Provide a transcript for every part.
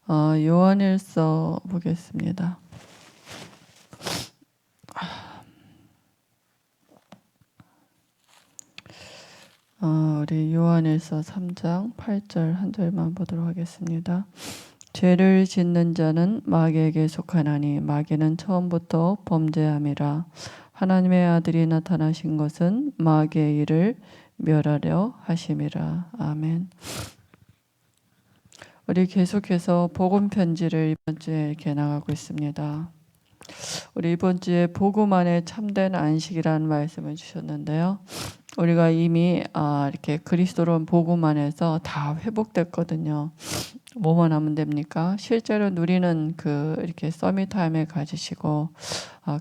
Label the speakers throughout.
Speaker 1: 요한일서 보겠습니다. 우리 요한일서 3장 8절 한 절만 보도록 하겠습니다. 죄를 짓는 자는 마귀에게 속하나니 마귀는 처음부터 범죄함이라. 하나님의 아들이 나타나신 것은 마귀의 일을 멸하려 하심이라. 아멘. 우리 계속해서 복음 편지를 이번 주에 이렇게 나가고 있습니다. 우리 이번 주에 복음 안에 참된 안식이라는 말씀을 주셨는데요. 우리가 이미 이렇게 그리스도로 복음 안에서 다 회복됐거든요. 뭐만 하면 됩니까? 실제로 누리는 이렇게 서밋 타임을 가지시고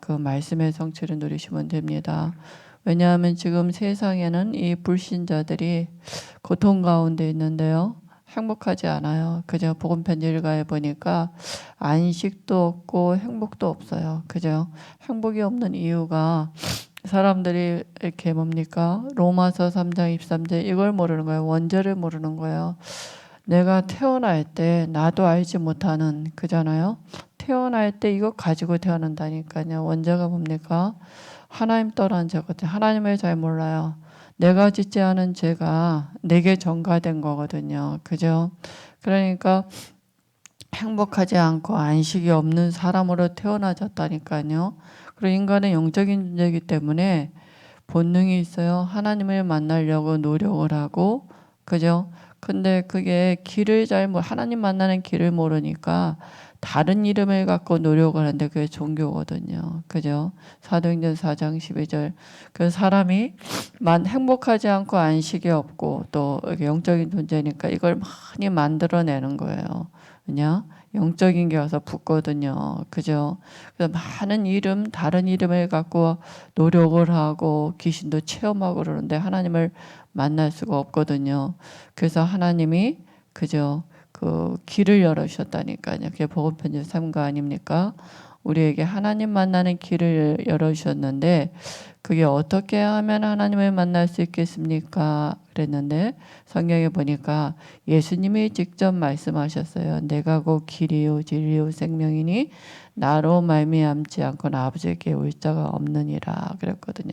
Speaker 1: 그 말씀의 성취를 누리시면 됩니다. 왜냐하면 지금 세상에는 이 불신자들이 고통 가운데 있는데요. 행복하지 않아요. 그저 복음 편지를 가해 보니까 안식도 없고 행복도 없어요. 그죠? 행복이 없는 이유가 사람들이 이렇게 뭡니까? 로마서 3장 23절 이걸 모르는 거예요. 원죄를 모르는 거예요. 내가 태어날 때 나도 알지 못하는 그잖아요. 태어날 때 이거 가지고 태어난다니까요. 원죄가 뭡니까? 하나님 떠난 죄거든요. 하나님을 잘 몰라요. 내가 짓지 않은 죄가 내게 전가된 거거든요. 그죠? 그러니까 행복하지 않고 안식이 없는 사람으로 태어나졌다니까요. 그리고 인간은 영적인 존재이기 때문에 본능이 있어요. 하나님을 만나려고 노력을 하고, 그죠? 근데 그게 하나님 만나는 길을 모르니까 다른 이름을 갖고 노력을 하는데 그게 종교거든요. 그죠? 사도행전 4장 12절. 그 사람이 행복하지 않고 안식이 없고 또 영적인 존재니까 이걸 많이 만들어내는 거예요. 그냥 영적인 게 와서 붙거든요. 그죠? 그래서 많은 다른 이름을 갖고 노력을 하고 귀신도 체험하고 그러는데 하나님을 만날 수가 없거든요. 그래서 하나님이 그죠? 그 길을 열어주셨다니까요. 그게 복음편지 3가 아닙니까? 우리에게 하나님 만나는 길을 열어주셨는데 그게 어떻게 하면 하나님을 만날 수 있겠습니까? 그랬는데 성경에 보니까 예수님이 직접 말씀하셨어요. 내가 곧 길이요 진리요 생명이니 나로 말미암지 않고는 아버지께 올 자가 없느니라 그랬거든요.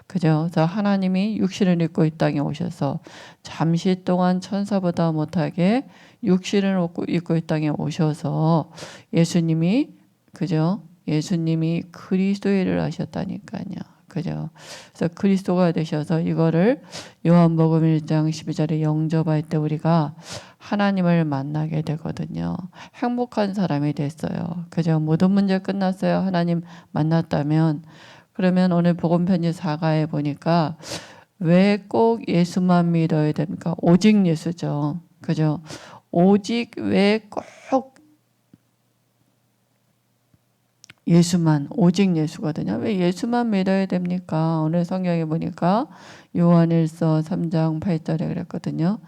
Speaker 1: 그죠? 그래서 하나님이 육신을 입고 이 땅에 오셔서 잠시 동안 천사보다 못하게 육신을 입고 이 땅에 오셔서 예수님이 그죠? 예수님이 그리스도의 일을 하셨다니까요. 그죠? 그래서 그리스도가 되셔서 이거를 요한복음 1장 12절에 영접할 때 우리가 하나님을 만나게 되거든요. 행복한 사람이 됐어요. 그죠? 모든 문제 끝났어요. 하나님 만났다면. 그러면 오늘 복음 편지 4가에 보니까 왜 꼭 예수만 믿어야 됩니까? 오직 예수죠. 그죠? 오직 왜 꼭 예수만, 오직 예수거든요. 왜 예수만 믿어야 됩니까? 오늘 성경에 보니까 요한일서 3장 8절에 그랬거든요.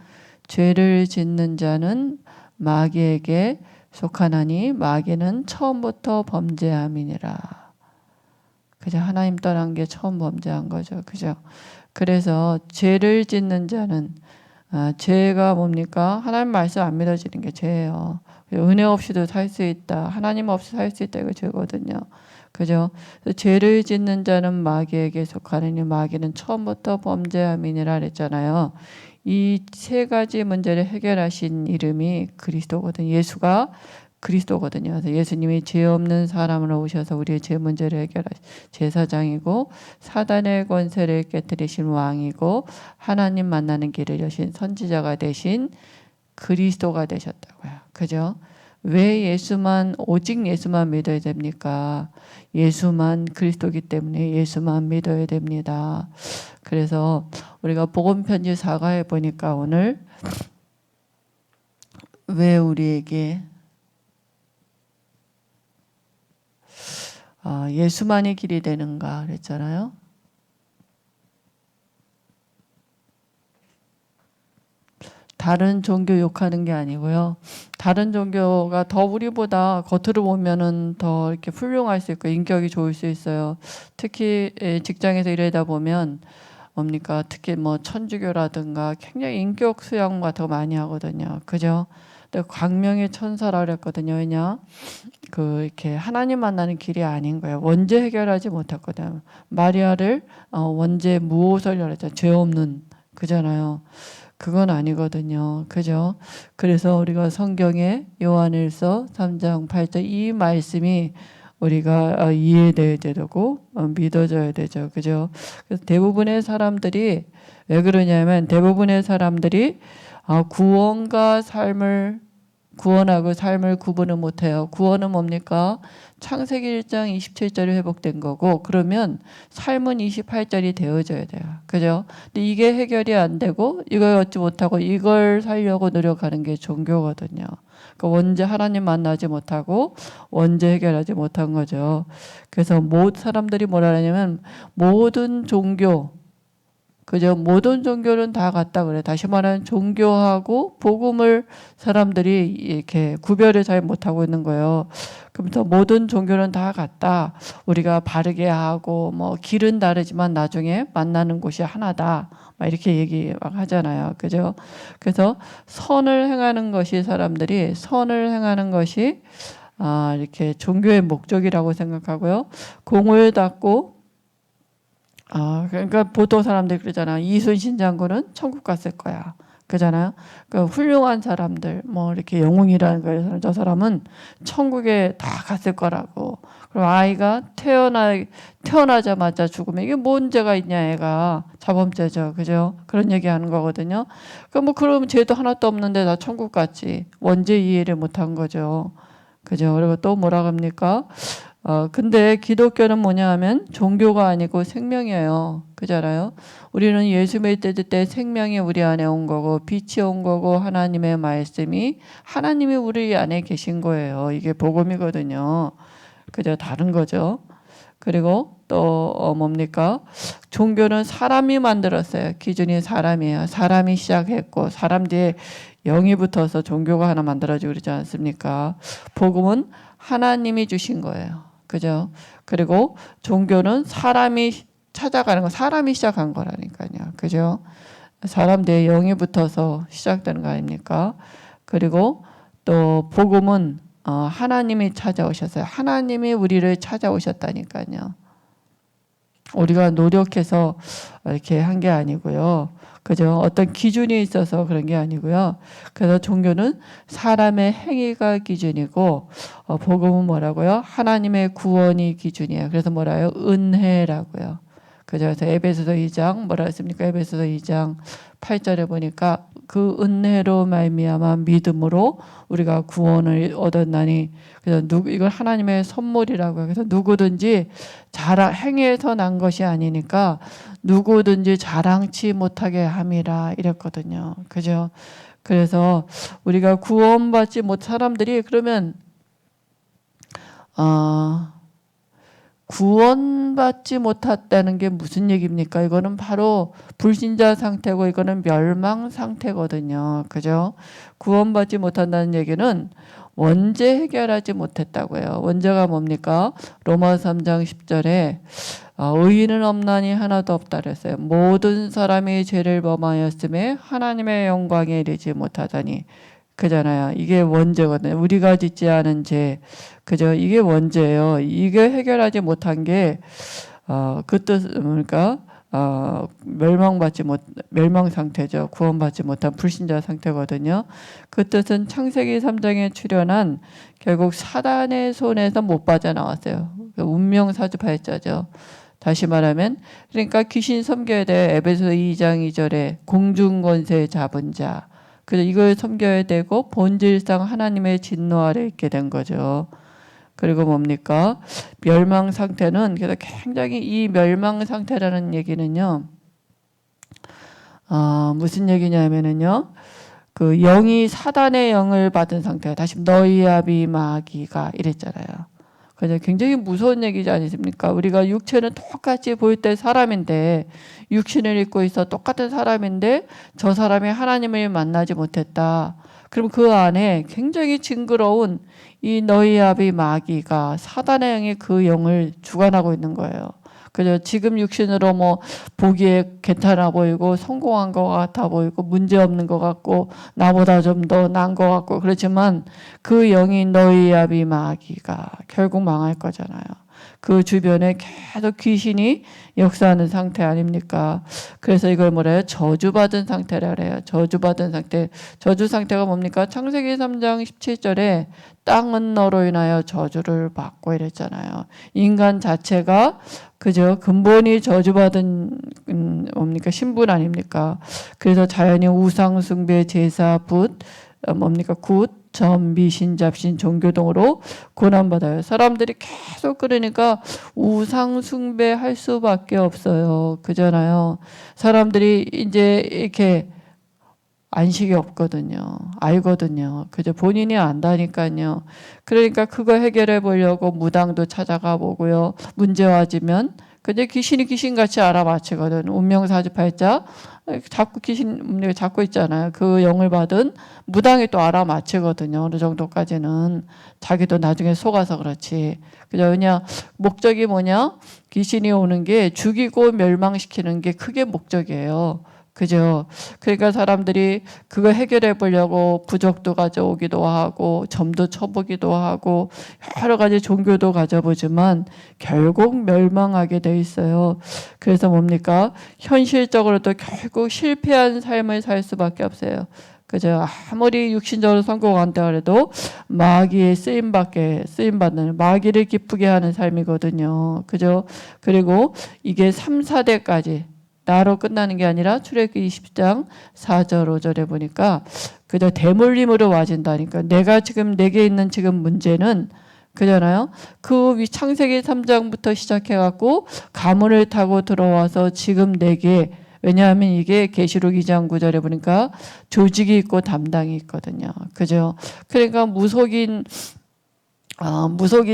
Speaker 1: 죄를 짓는 자는 마귀에게 속하나니 마귀는 처음부터 범죄함이니라. 그죠? 하나님 떠난 게 처음 범죄한 거죠. 그죠? 그래서 죄를 짓는 자는 죄가 뭡니까? 하나님 말씀 안 믿어지는 게 죄예요. 은혜 없이도 살 수 있다. 하나님 없이 살 수 있다. 이거 죄거든요. 그죠? 죄를 짓는 자는 마귀에게 속하느니 마귀는 처음부터 범죄함이니라 그랬잖아요. 이 세 가지 문제를 해결하신 이름이 그리스도거든요. 예수가 그리스도거든요. 그래서 예수님이 죄 없는 사람으로 오셔서 우리의 죄 문제를 해결하신 제사장이고 사단의 권세를 깨뜨리신 왕이고 하나님 만나는 길을 여신 선지자가 되신 그리스도가 되셨다고요. 그죠? 왜 오직 예수만 믿어야 됩니까? 예수만 그리스도이기 때문에 예수만 믿어야 됩니다. 그래서 우리가 복음편지 4가에 보니까 오늘 왜 우리에게 예수만이 길이 되는가 그랬잖아요. 다른 종교 욕하는 게 아니고요. 다른 종교가 더 우리보다 겉으로 보면은 더 이렇게 훌륭할 수 있고 인격이 좋을 수 있어요. 특히 직장에서 일하다 보면 뭡니까? 특히 뭐 천주교라든가 굉장히 인격 수양 같은 거 많이 하거든요. 그죠? 근데 광명의 천사라 그랬거든요. 왜냐? 이렇게 하나님 만나는 길이 아닌 거예요. 원죄 해결하지 못했거든요. 마리아를 원죄 무오설이라고 그랬잖아요. 죄 없는 그잖아요. 그건 아니거든요. 그죠? 그래서 우리가 성경에 요한일서 3장 8절 이 말씀이 우리가 이해돼야 되고 믿어져야 되죠. 그죠? 그래서 대부분의 사람들이 왜 그러냐면 대부분의 사람들이 구원하고 삶을 구분을 못해요. 구원은 뭡니까? 창세기 1장 27절이 회복된 거고 그러면 삶은 28절이 되어져야 돼요. 그죠? 근데 이게 해결이 안 되고 이걸 얻지 못하고 이걸 살려고 노력하는 게 종교거든요. 그러니까 원죄 하나님 만나지 못하고 원죄 해결하지 못한 거죠. 그래서 사람들이 뭐라 하냐면 모든 종교 그죠? 모든 종교는 다 같다 그래. 다시 말하면 종교하고 복음을 사람들이 이렇게 구별을 잘 못하고 있는 거예요. 그러면서 모든 종교는 다 같다. 우리가 바르게 하고 뭐 길은 다르지만 나중에 만나는 곳이 하나다. 막 이렇게 얘기 막 하잖아요. 그죠? 그래서 선을 행하는 것이 이렇게 종교의 목적이라고 생각하고요. 공을 닦고 그러니까 보통 사람들이 그러잖아. 이순신 장군은 천국 갔을 거야. 그잖아요. 그러니까 훌륭한 사람들, 뭐 이렇게 영웅이라는 거에서 저 사람은 천국에 다 갔을 거라고. 그럼 아이가 태어나자마자 죽으면 이게 뭔 죄가 있냐, 애가. 자범죄죠. 그죠? 그런 얘기 하는 거거든요. 그럼 죄도 하나도 없는데 나 천국 갔지. 원죄 이해를 못한 거죠. 그죠? 그리고 또 뭐라 합니까? 근데 기독교는 뭐냐 하면 종교가 아니고 생명이에요. 그잖아요. 우리는 예수 믿을 때 생명이 우리 안에 온 거고 빛이 온 거고 하나님이 우리 안에 계신 거예요. 이게 복음이거든요. 그죠? 다른 거죠. 그리고 또 뭡니까? 종교는 사람이 만들었어요. 기준이 사람이에요. 사람이 시작했고 사람 뒤에 영이 붙어서 종교가 하나 만들어지고 그러지 않습니까? 복음은 하나님이 주신 거예요. 그죠? 그리고 종교는 사람이 찾아가는 거, 사람이 시작한 거라니까요. 그죠? 사람 뒤에 영이 붙어서 시작되는 거 아닙니까? 그리고 또 복음은 하나님이 찾아오셨어요. 하나님이 우리를 찾아오셨다니까요. 우리가 노력해서 이렇게 한 게 아니고요. 그죠? 어떤 기준이 있어서 그런 게 아니고요. 그래서 종교는 사람의 행위가 기준이고, 복음은 뭐라고요? 하나님의 구원이 기준이에요. 그래서 뭐라요? 은혜라고요. 그죠? 그래서 에베소서 2장 뭐라 했습니까? 에베소서 2장 8절에 보니까 그 은혜로 말미암아 믿음으로 우리가 구원을 얻었나니 그래서 이걸 하나님의 선물이라고요. 그래서 누구든지 행위에서 난 것이 아니니까 누구든지 자랑치 못하게 함이라 이랬거든요. 그죠? 그래서 우리가 구원받지 못 사람들이 그러면 구원받지 못했다는 게 무슨 얘기입니까? 이거는 바로 불신자 상태고 이거는 멸망 상태거든요. 그죠? 구원받지 못한다는 얘기는 원죄 해결하지 못했다고요. 원죄가 뭡니까? 로마서 3장 10절에 의인은 없나니 하나도 없다 그랬어요. 모든 사람이 죄를 범하였음에 하나님의 영광에 이르지 못하다니. 그잖아요. 이게 원죄거든요. 우리가 짓지 않은 죄. 그죠? 이게 원죄예요. 이게 해결하지 못한 게 그 뜻은 뭡니까? 멸망 상태죠. 구원받지 못한 불신자 상태거든요. 그 뜻은 창세기 3장에 출현한 결국 사단의 손에서 못 빠져나왔어요. 운명 사주팔자죠. 다시 말하면 그러니까 귀신 섬겨야 돼. 에베소서 2장 2절에 공중권세 잡은 자. 그래서 이걸 섬겨야 되고 본질상 하나님의 진노 아래 있게 된 거죠. 그리고 뭡니까? 멸망 상태는 그래서 굉장히 이 멸망 상태라는 얘기는요. 무슨 얘기냐면은요. 그 영이 사단의 영을 받은 상태. 다시 너희 아비 마귀가 이랬잖아요. 그래서 굉장히 무서운 얘기지 않습니까? 우리가 육체는 똑같이 보일 때 사람인데 육신을 입고 있어 똑같은 사람인데 저 사람이 하나님을 만나지 못했다. 그럼 그 안에 굉장히 징그러운 이 너희 아비 마귀가 사단의 영이 그 영을 주관하고 있는 거예요. 그죠? 지금 육신으로 뭐 보기에 괜찮아 보이고 성공한 것 같아 보이고 문제 없는 것 같고 나보다 좀 더 나은 것 같고 그렇지만 그 영이 너희 아비 마귀가 결국 망할 거잖아요. 그 주변에 계속 귀신이 역사하는 상태 아닙니까? 그래서 이걸 뭐래요? 저주받은 상태라 그래요. 저주받은 상태. 저주 상태가 뭡니까? 창세기 3장 17절에 땅은 너로 인하여 저주를 받고 이랬잖아요. 인간 자체가 그죠? 근본이 저주받은 뭡니까? 신분 아닙니까? 그래서 자연이 우상 숭배, 제사, 붓 뭡니까? 굿, 점, 미신, 잡신, 종교 등으로 고난받아요. 사람들이 계속 그러니까 우상 숭배할 수밖에 없어요. 그잖아요. 사람들이 이제 이렇게 안식이 없거든요. 알거든요. 그저 본인이 안다니까요. 그러니까 그거 해결해 보려고 무당도 찾아가 보고요. 문제와지면 근데 귀신이 귀신같이 알아맞히거든. 운명사주팔자 자꾸 귀신 잡고 있잖아요. 그 영을 받은 무당이 또 알아맞히거든요. 어느 정도까지는 자기도 나중에 속아서 그렇지. 그죠? 그냥 목적이 뭐냐? 귀신이 오는 게 죽이고 멸망시키는 게 크게 목적이에요. 그죠? 그러니까 사람들이 그거 해결해 보려고 부적도 가져오기도 하고 점도 쳐보기도 하고 여러 가지 종교도 가져보지만 결국 멸망하게 돼 있어요. 그래서 뭡니까? 현실적으로도 결국 실패한 삶을 살 수밖에 없어요. 그죠? 아무리 육신적으로 성공한다 그래도 마귀의 쓰임받는 마귀를 기쁘게 하는 삶이거든요. 그죠? 그리고 이게 3, 4대까지 나로 끝나는 게 아니라 출애굽기 20장 4절 5절에 보니까 그저 대물림으로 와진다니까. 내가 지금 내게 있는 지금 문제는 그잖아요. 그 창세기 3장부터 시작해 갖고 가문을 타고 들어와서 지금 내게 왜냐하면 이게 계시록 2장 9절에 보니까 조직이 있고 담당이 있거든요. 그죠? 그러니까 무속인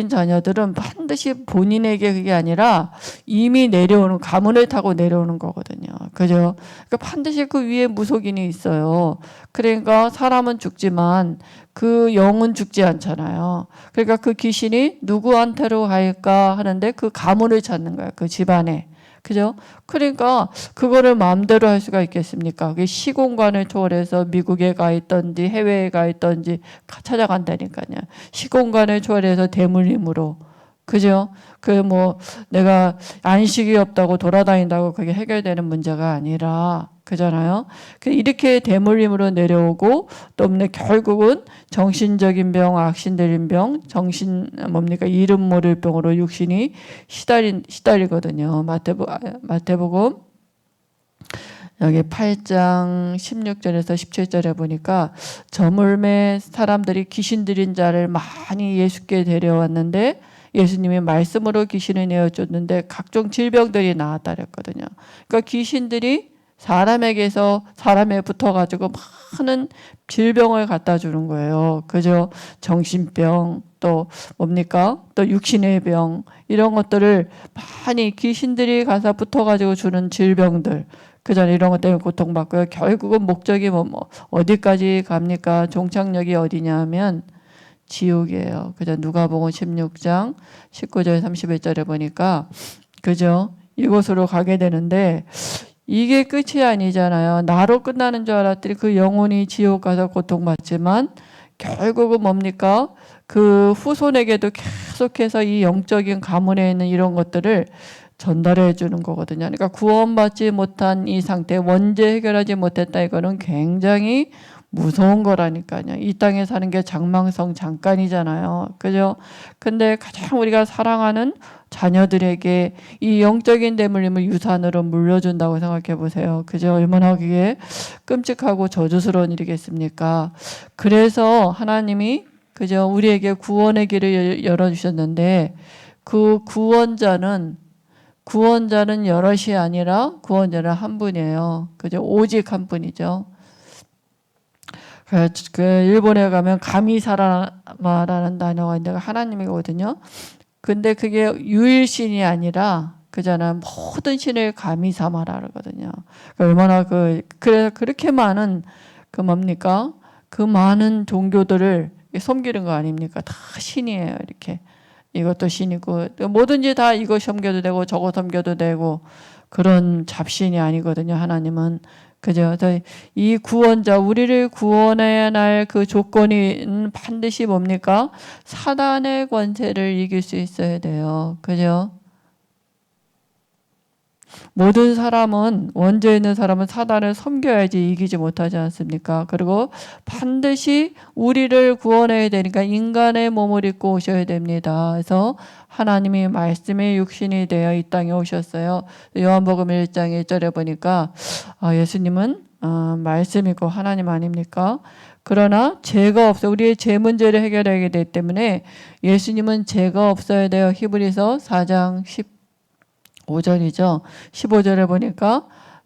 Speaker 1: 자녀들은 반드시 본인에게 그게 아니라 이미 내려오는 가문을 타고 내려오는 거거든요. 그죠? 그러니까 반드시 그 위에 무속인이 있어요. 그러니까 사람은 죽지만 그 영은 죽지 않잖아요. 그러니까 그 귀신이 누구한테로 갈까 하는데 그 가문을 찾는 거야. 그 집안에. 그죠? 그러니까 그거를 마음대로 할 수가 있겠습니까? 그게 시공간을 초월해서 미국에 가 있던지 해외에 가 있던지 찾아간다니까요. 시공간을 초월해서 대물림으로. 그죠? 그 뭐 내가 안식이 없다고 돌아다닌다고 그게 해결되는 문제가 아니라 그잖아요. 이렇게 대물림으로 내려오고 또 결국은 정신적인 병, 악신들린 병, 이름 모를 병으로 육신이 시달리거든요. 마태복음 여기 8장 16절에서 17절에 보니까 저물매 사람들이 귀신 들인 자를 많이 예수께 데려왔는데 예수님이 말씀으로 귀신을 내어줬는데 각종 질병들이 나왔다 그랬거든요. 그러니까 귀신들이 사람에 붙어가지고 많은 질병을 갖다 주는 거예요. 그죠? 정신병, 또 뭡니까? 또 육신의 병, 이런 것들을 많이 귀신들이 가서 붙어가지고 주는 질병들. 그전 이런 것 때문에 고통받고요. 결국은 목적이 어디까지 갑니까? 종착역이 어디냐 하면 지옥이에요. 그죠? 누가복음 16장 19절 31절에 보니까 그죠? 이곳으로 가게 되는데 이게 끝이 아니잖아요. 나로 끝나는 줄 알았더니 그 영혼이 지옥 가서 고통받지만 결국은 뭡니까? 그 후손에게도 계속해서 이 영적인 가문에 있는 이런 것들을 전달해 주는 거거든요. 그러니까 구원받지 못한 이 상태, 원죄 해결하지 못했다 이거는 굉장히 무서운 거라니까요. 이 땅에 사는 게 장망성 잠깐이잖아요. 그죠? 근데 가장 우리가 사랑하는 자녀들에게 이 영적인 대물림을 유산으로 물려준다고 생각해 보세요. 그죠? 얼마나 그게 끔찍하고 저주스러운 일이겠습니까? 그래서 하나님이 그죠? 우리에게 구원의 길을 열어주셨는데 그 구원자는 여럿이 아니라 구원자는 한 분이에요. 그죠? 오직 한 분이죠. 그 일본에 가면 가미사라마라는 단어가 있는데 하나님이거든요. 근데 그게 유일신이 아니라 그잖아요. 모든 신을 가미사마라 그러거든요. 얼마나 그렇게 많은 그 많은 종교들을 섬기는 거 아닙니까? 다 신이에요. 이렇게. 이것도 신이고 뭐든지 다 이거 섬겨도 되고 저거 섬겨도 되고 그런 잡신이 아니거든요. 하나님은. 그죠? 이 구원자, 우리를 구원해야 할 그 조건이 반드시 뭡니까? 사단의 권세를 이길 수 있어야 돼요. 그죠? 모든 사람은, 원죄 있는 사람은 사단을 섬겨야지 이기지 못하지 않습니까? 그리고 반드시 우리를 구원해야 되니까 인간의 몸을 입고 오셔야 됩니다. 그래서 하나님이 말씀의 육신이 되어 이 땅에 오셨어요. 요한복음 1장 1절에 보니까 예수님은 말씀이고 하나님 아닙니까? 그러나 죄가 없어 우리의 죄 문제를 해결하게 되기 때문에 예수님은 죄가 없어야 돼요. 히브리서 4장 15절이죠. 15절에 보니까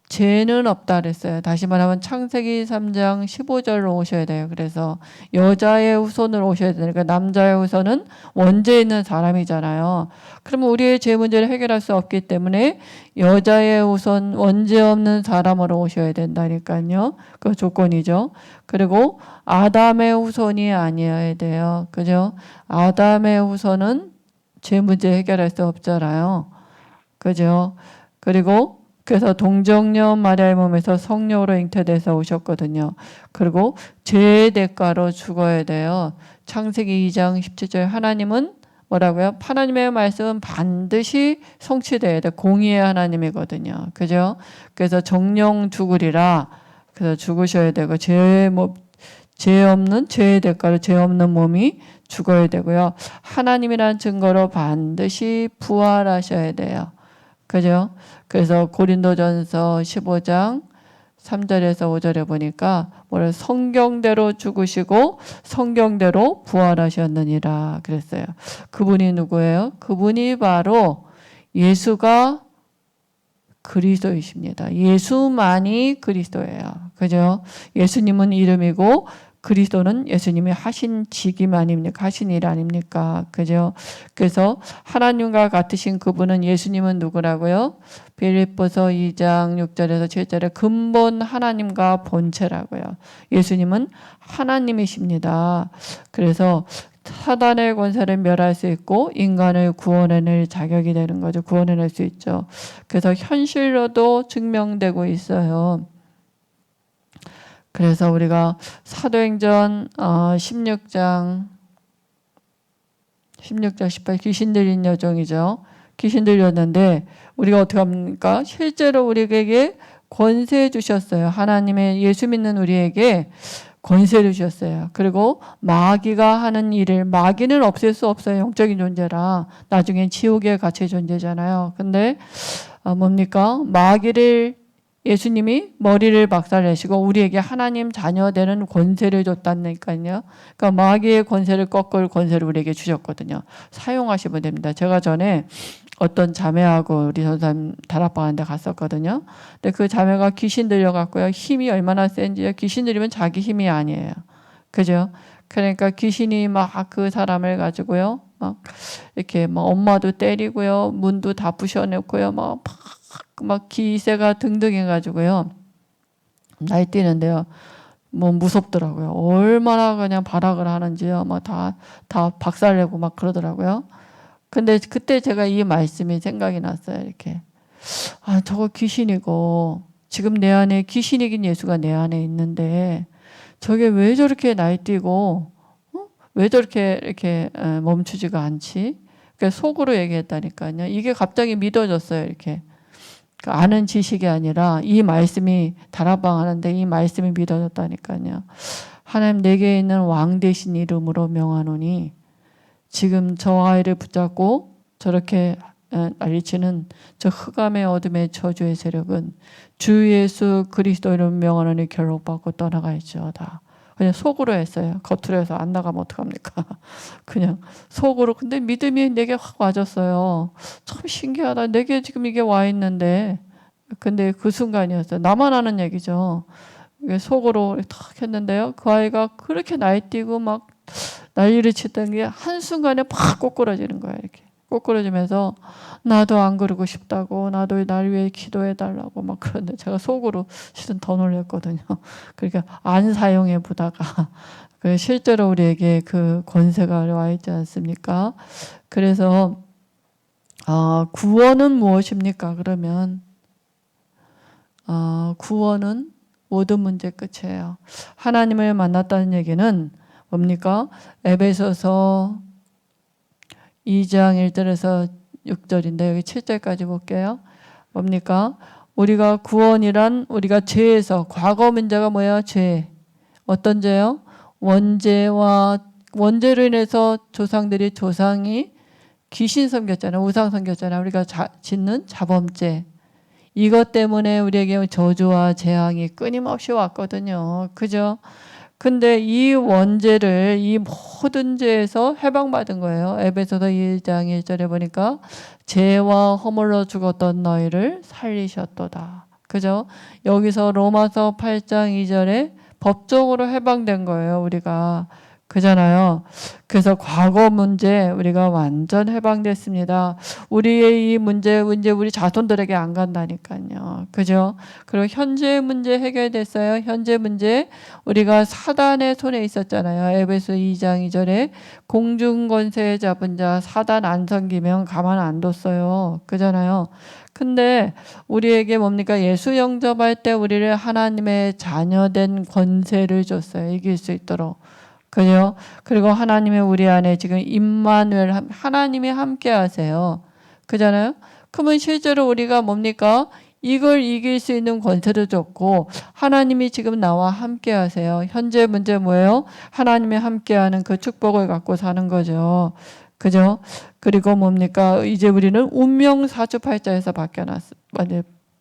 Speaker 1: 죄는 없다 그랬어요. 다시 말하면 창세기 3장 15절로 오셔야 돼요. 그래서 여자의 후손으로 오셔야 되니까 남자의 후손은 원죄 있는 사람이잖아요. 그러면 우리의 죄 문제를 해결할 수 없기 때문에 여자의 후손 원죄 없는 사람으로 오셔야 된다니까요. 그 조건이죠. 그리고 아담의 후손이 아니어야 돼요. 그죠? 아담의 후손은 죄 문제 해결할 수 없잖아요. 그죠? 그리고 그래서 동정녀 마리아의 몸에서 성령으로 잉태돼서 오셨거든요. 그리고 죄의 대가로 죽어야 돼요. 창세기 2장 17절 하나님은 뭐라고요? 하나님의 말씀은 반드시 성취돼야 돼. 공의의 하나님이거든요. 그죠? 그래서 정령 죽으리라. 그래서 죽으셔야 되고 죄 없는 죄의 대가로 죄 없는 몸이 죽어야 되고요. 하나님이란 증거로 반드시 부활하셔야 돼요. 그죠? 그래서 고린도전서 15장 3절에서 5절에 보니까 뭐래 성경대로 죽으시고 성경대로 부활하셨느니라 그랬어요. 그분이 누구예요? 그분이 바로 예수가 그리스도이십니다. 예수만이 그리스도예요. 그죠? 예수님은 이름이고 그리스도는 예수님이 하신 직임 아닙니까? 하신 일 아닙니까? 그죠? 그래서 하나님과 같으신 그분은 예수님은 누구라고요? 빌립보서 2장 6절에서 7절에 근본 하나님과 본체라고요. 예수님은 하나님이십니다. 그래서 사단의 권세를 멸할 수 있고 인간을 구원해낼 자격이 되는 거죠. 구원해낼 수 있죠. 그래서 현실로도 증명되고 있어요. 그래서 우리가 사도행전 16장 18 귀신 들린 여종이죠. 귀신 들렸는데 우리가 어떻게 합니까? 실제로 우리에게 권세 주셨어요. 하나님의 예수 믿는 우리에게 권세를 주셨어요. 그리고 마귀가 하는 일을 마귀는 없앨 수 없어요. 영적인 존재라. 나중에 지옥의 갇힐 존재잖아요. 근데 뭡니까? 마귀를 예수님이 머리를 박살내시고 우리에게 하나님 자녀 되는 권세를 줬다니까요. 그러니까 마귀의 권세를 꺾을 권세를 우리에게 주셨거든요. 사용하시면 됩니다. 제가 전에 어떤 자매하고 우리 선생님 다락방 하는 데 갔었거든요. 근데 그 자매가 귀신 들려갖고요. 힘이 얼마나 센지요. 귀신 들리면 자기 힘이 아니에요. 그죠? 그러니까 귀신이 막 그 사람을 가지고요. 막 이렇게 막 엄마도 때리고요. 문도 다 부셔놓고요. 막 기세가 등등 해가지고요. 날뛰는데요. 뭐 무섭더라고요. 얼마나 그냥 발악을 하는지요. 막 다 박살내고 막 그러더라고요. 근데 그때 제가 이 말씀이 생각이 났어요. 이렇게. 저거 귀신이고 지금 내 안에 귀신이긴 예수가 내 안에 있는데 저게 왜 저렇게 날뛰고 왜 저렇게 이렇게 멈추지가 않지? 그러니까 속으로 얘기했다니까요. 이게 갑자기 믿어졌어요. 이렇게. 아는 지식이 아니라 이 말씀이 다락방 하는데 이 말씀이 믿어졌다니까요. 하나님 내게 있는 왕 대신 이름으로 명하노니 지금 저 아이를 붙잡고 저렇게 알리치는 저 흑암의 어둠의 저주의 세력은 주 예수 그리스도 이름 명하노니 결록받고 떠나갈지어다. 그냥 속으로 했어요. 겉으로 해서 안 나가면 어떡합니까? 그냥 속으로. 근데 믿음이 내게 확 와졌어요. 참 신기하다. 내게 지금 이게 와 있는데. 근데 그 순간이었어요. 나만 아는 얘기죠. 속으로 탁 했는데요. 그 아이가 그렇게 날뛰고 막 난리를 치던 게 한순간에 팍 꼬꾸라지는 거예요. 이렇게. 꼬꾸라지면서 나도 안 그러고 싶다고 나도 날 위해 기도해 달라고 막 그러는데 제가 속으로 실은 더 놀랬거든요. 그러니까 안 사용해 보다가 실제로 우리에게 그 권세가 와 있지 않습니까? 그래서 구원은 무엇입니까? 그러면 구원은 모든 문제 끝이에요. 하나님을 만났다는 얘기는 뭡니까? 에베소서 2장 1절에서 6절인데 여기 7절까지 볼게요. 뭡니까? 우리가 구원이란 우리가 죄에서, 과거 문제가 뭐야? 죄. 어떤 죄요? 원죄로 인해서 조상이 귀신 섬겼잖아요. 우상 섬겼잖아요. 우리가 짓는 자범죄. 이것 때문에 우리에게 저주와 재앙이 끊임없이 왔거든요. 그죠? 근데 이 원죄를 이 모든 죄에서 해방받은 거예요. 에베소서 2장 1절에 보니까 죄와 허물로 죽었던 너희를 살리셨도다. 그죠? 여기서 로마서 8장 2절에 법적으로 해방된 거예요. 우리가. 그잖아요. 그래서 과거 문제 우리가 완전 해방됐습니다. 우리의 이 문제 우리 자손들에게 안 간다니까요. 그죠? 그리고 현재 문제 해결됐어요. 현재 문제 우리가 사단의 손에 있었잖아요. 에베소 2장 2절에 공중권세 잡은 자 사단 안 섬기면 가만 안 뒀어요. 그잖아요. 근데 우리에게 뭡니까? 예수 영접할 때 우리를 하나님의 자녀된 권세를 줬어요. 이길 수 있도록. 그죠? 그리고 하나님이 우리 안에 지금 임마누엘 하나님이 함께 하세요. 그잖아요? 그러면 실제로 우리가 뭡니까? 이걸 이길 수 있는 권세도 줬고 하나님이 지금 나와 함께 하세요. 현재 문제 뭐예요? 하나님이 함께 하는 그 축복을 갖고 사는 거죠. 그죠? 그리고 뭡니까? 이제 우리는 운명 사주팔자에서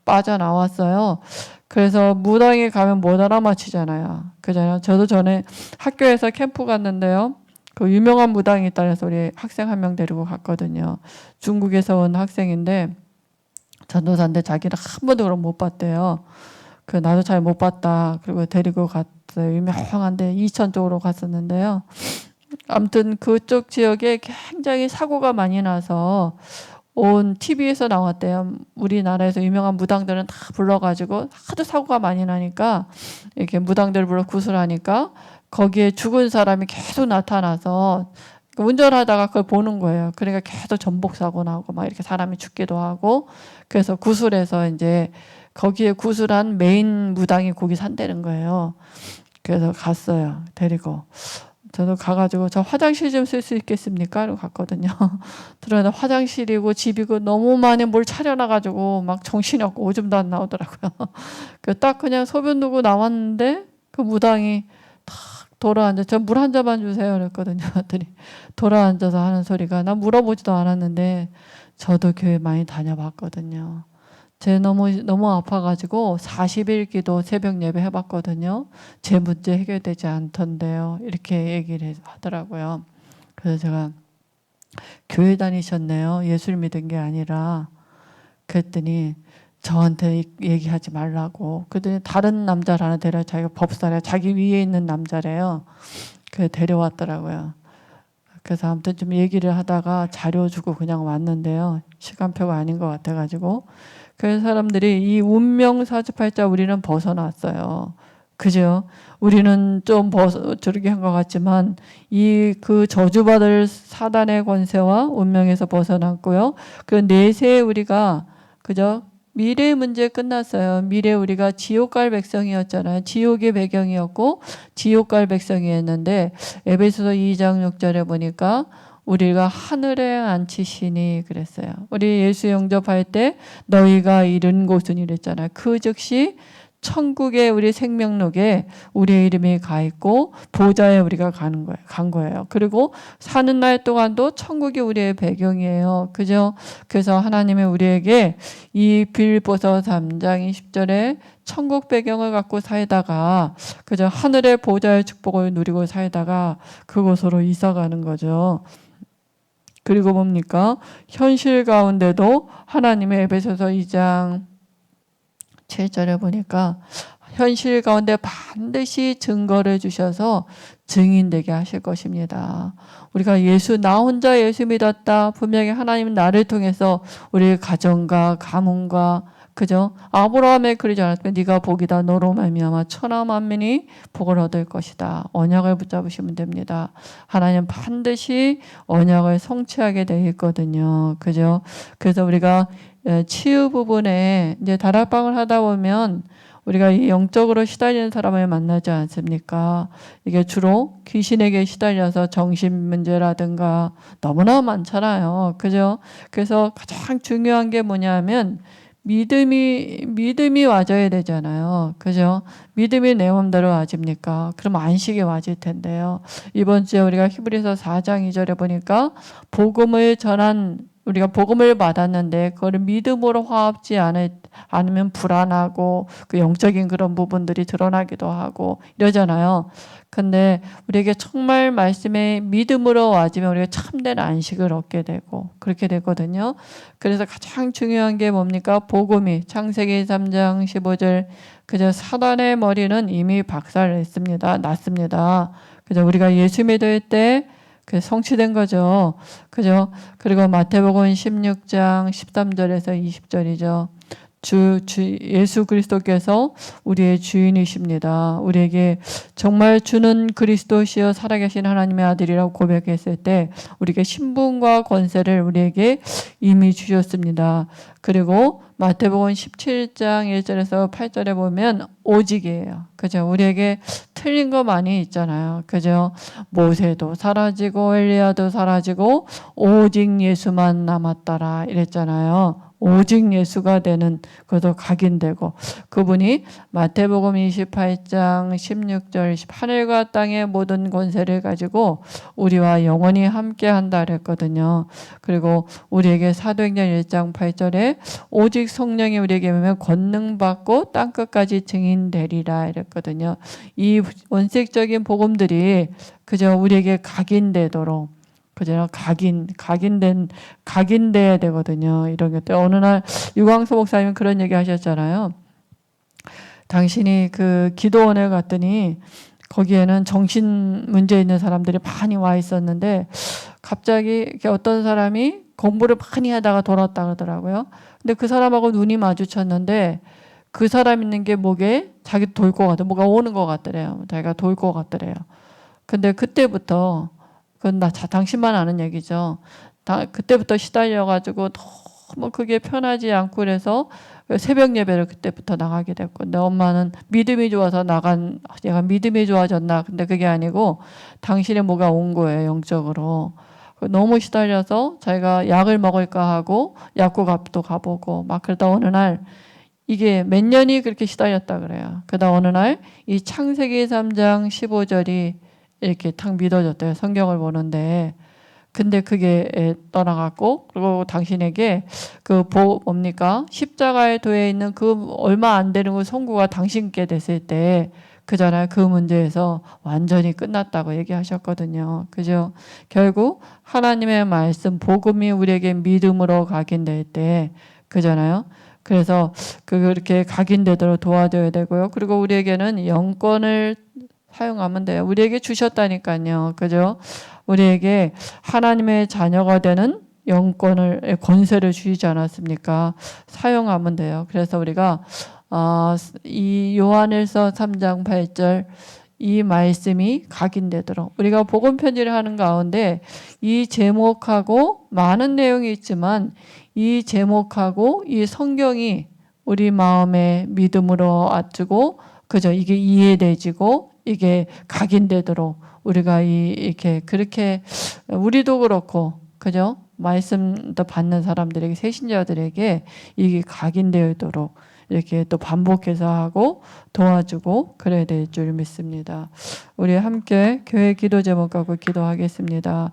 Speaker 1: 빠져나왔어요. 그래서 무당에 가면 못 알아맞히잖아요. 그잖아요. 저도 전에 학교에서 캠프 갔는데요. 그 유명한 무당이 있다 해서 우리 학생 한 명 데리고 갔거든요. 중국에서 온 학생인데 전도사인데 자기는 한 번도 그럼 못 봤대요. 그 나도 잘 못 봤다. 그리고 데리고 갔어요. 유명한데 이천 쪽으로 갔었는데요. 아무튼 그쪽 지역에 굉장히 사고가 많이 나서 온 TV에서 나왔대요. 우리나라에서 유명한 무당들은 다 불러가지고 하도 사고가 많이 나니까 이렇게 무당들 불러 구슬하니까 거기에 죽은 사람이 계속 나타나서 운전하다가 그걸 보는 거예요. 그러니까 계속 전복사고 나고 막 이렇게 사람이 죽기도 하고 그래서 구슬해서 이제 거기에 구슬한 메인 무당이 거기 산다는 거예요. 그래서 갔어요. 데리고. 저도 가가지고 저 화장실 좀 쓸 수 있겠습니까? 이러고 갔거든요. 들어가서 화장실이고 집이고 너무 많이 뭘 차려놔가지고 막 정신이 없고 오줌도 안 나오더라고요. 딱 그냥 소변 두고 나왔는데 그 무당이 탁 돌아앉아 저 물 한 잔만 주세요 그랬거든요. 그랬더니 돌아앉아서 하는 소리가 나 물어보지도 않았는데 저도 교회 많이 다녀봤거든요. 제 너무 아파가지고 40일 기도 새벽 예배 해봤거든요. 제 문제 해결되지 않던데요. 이렇게 얘기를 하더라고요. 그래서 제가 교회 다니셨네요. 예수를 믿은 게 아니라. 그랬더니 저한테 얘기하지 말라고. 그랬더니 다른 남자를 하나 데려 자기가 법사래. 자기 위에 있는 남자래요. 그래서 데려왔더라고요. 그래서 아무튼 좀 얘기를 하다가 자료 주고 그냥 왔는데요. 시간표가 아닌 것 같아가지고. 그래서 사람들이 이 운명 사주팔자 우리는 벗어났어요. 그죠? 우리는 좀 저렇게 한 것 같지만 그 저주받을 사단의 권세와 운명에서 벗어났고요. 그 내세에 우리가 그죠? 미래 문제 끝났어요. 미래 우리가 지옥 갈 백성이었잖아요. 지옥의 배경이었고 지옥 갈 백성이었는데 에베소서 2장 6절에 보니까 우리가 하늘에 앉히시니 그랬어요. 우리 예수 영접할 때 너희가 이른 곳은 이랬잖아요. 그 즉시 천국의 우리 생명록에 우리의 이름이 가 있고 보좌에 우리가 간 거예요. 그리고 사는 날 동안도 천국이 우리의 배경이에요. 그죠? 그래서 하나님이 우리에게 이 빌보서 3장 20절에 천국 배경을 갖고 살다가 그죠? 하늘의 보좌의 축복을 누리고 살다가 그곳으로 이사 가는 거죠. 그리고 뭡니까? 현실 가운데도 하나님의 에베소서 2장 7절에 보니까 현실 가운데 반드시 증거를 주셔서 증인되게 하실 것입니다. 우리가 나 혼자 예수 믿었다. 분명히 하나님은 나를 통해서 우리 가정과 가문과 그죠? 아브라함에 그러지 않았으면 네가 복이다. 너로 말미암아 천하 만민이 복을 얻을 것이다. 언약을 붙잡으시면 됩니다. 하나님 반드시 언약을 성취하게 돼 있거든요. 그죠? 그래서 우리가 치유 부분에 이제 다락방을 하다 보면 우리가 이 영적으로 시달리는 사람을 만나지 않습니까? 이게 주로 귀신에게 시달려서 정신 문제라든가 너무나 많잖아요. 그죠? 그래서 가장 중요한 게 뭐냐면 믿음이 와줘야 되잖아요. 그죠? 믿음이 내 맘대로 와집니까? 그럼 안식이 와질 텐데요. 이번 주에 우리가 히브리서 4장 2절에 보니까 우리가 복음을 받았는데 그거를 믿음으로 화합지 않으면 불안하고 그 영적인 그런 부분들이 드러나기도 하고 이러잖아요. 근데 우리에게 정말 말씀에 믿음으로 와지면 우리가 참된 안식을 얻게 되고 그렇게 되거든요. 그래서 가장 중요한 게 뭡니까? 복음이 창세기 3장 15절 그저 사단의 머리는 이미 났습니다. 그저 우리가 예수 믿을 때 그 성취된 거죠. 그죠? 그리고 마태복음 16장 13절에서 20절이죠. 예수 그리스도께서 우리의 주인이십니다. 우리에게 정말 주는 그리스도시여 살아계신 하나님의 아들이라고 고백했을 때 우리에게 신분과 권세를 우리에게 이미 주셨습니다. 그리고 마태복음 17장 1절에서 8절에 보면 오직이에요. 그죠? 우리에게 틀린 거 많이 있잖아요. 그죠? 모세도 사라지고 엘리야도 사라지고 오직 예수만 남았더라 이랬잖아요. 오직 예수가 되는 그것도 각인되고 그분이 마태복음 28장 16절 하늘과 땅의 모든 권세를 가지고 우리와 영원히 함께한다 그랬거든요. 그리고 우리에게 사도행전 1장 8절에 오직 성령이 우리에게 임하면 권능받고 땅끝까지 증인되리라 이랬거든요. 이 원색적인 복음들이 그저 우리에게 각인되도록 그죠? 각인돼야 되거든요. 이런 것들. 어느 날 유광수 목사님 그런 얘기 하셨잖아요. 당신이 그 기도원에 갔더니 거기에는 정신 문제 있는 사람들이 많이 와 있었는데 갑자기 어떤 사람이 공부를 많이 하다가 돌았다 그러더라고요. 근데 그 사람하고 눈이 마주쳤는데 그 사람 있는 게 목에 자기 돌 것 같아. 뭐가 오는 것 같더래요. 자기가 돌 것 같더래요. 근데 그때부터 그건 당신만 아는 얘기죠. 그때부터 시달려가지고 너무 그게 편하지 않고 그래서 새벽 예배를 그때부터 나가게 됐고, 근데 엄마는 믿음이 좋아서 얘가 믿음이 좋아졌나? 근데 그게 아니고 당신의 뭐가 온 거예요, 영적으로. 너무 시달려서 자기가 약을 먹을까 하고 약국도 가보고 막 그러다 어느 날 이게 몇 년이 그렇게 시달렸다 그래요. 그러다 어느 날 이 창세기 3장 15절이 이렇게 탁 믿어졌대요. 성경을 보는데. 근데 그게 떠나갔고, 그리고 당신에게 뭡니까? 십자가에 도에 있는 그 얼마 안 되는 그 송구가 당신께 됐을 때, 그잖아요. 그 문제에서 완전히 끝났다고 얘기하셨거든요. 그죠? 결국 하나님의 말씀, 복음이 우리에게 믿음으로 각인될 때, 그잖아요. 그래서 그렇게 각인되도록 도와줘야 되고요. 그리고 우리에게는 영권을 사용하면 돼요. 우리에게 주셨다니까요. 그죠? 우리에게 하나님의 자녀가 되는 권세를 주시지 않았습니까? 사용하면 돼요. 그래서 우리가 이 요한일서 3장 8절 이 말씀이 각인되도록 우리가 복음 편지를 하는 가운데 이 제목하고 많은 내용이 있지만 이 제목하고 이 성경이 우리 마음에 믿음으로 앉고 그죠? 이게 이해되지고 이게 각인되도록 우리가 이렇게 그렇게 우리도 그렇고 그죠? 말씀도 받는 사람들에게 새신자들에게 이게 각인되도록 이렇게 또 반복해서 하고 도와주고 그래야 될 줄 믿습니다. 우리 함께 교회 기도 제목 갖고 기도하겠습니다.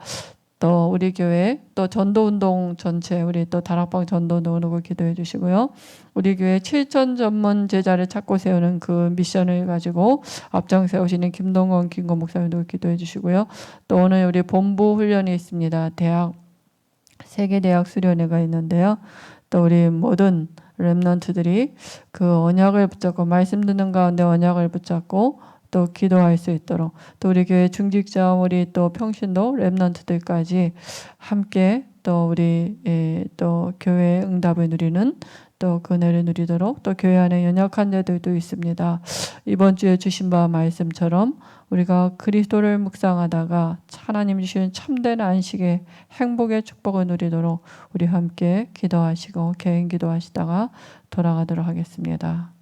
Speaker 1: 또 우리 교회 또 전도운동 전체 우리 또 다락방 전도운동으로 기도해 주시고요. 우리 교회 7천 전문 제자를 찾고 세우는 그 미션을 가지고 앞장 세우시는 김동건 김건 목사님도 기도해 주시고요. 또 오늘 우리 본부 훈련이 있습니다. 세계대학 수련회가 있는데요. 또 우리 모든 렘넌트들이 그 언약을 붙잡고 말씀 듣는 가운데 언약을 붙잡고 또 기도할 수 있도록 또 우리 교회 중직자 우리 또 평신도 렘넌트들까지 함께 또 우리 또 교회 응답을 누리는 또 그 은혜를 누리도록 또 교회 안에 연약한 자들도 있습니다. 이번 주에 주신 바 말씀처럼 우리가 그리스도를 묵상하다가 하나님 주신 참된 안식의 행복의 축복을 누리도록 우리 함께 기도하시고 개인 기도하시다가 돌아가도록 하겠습니다.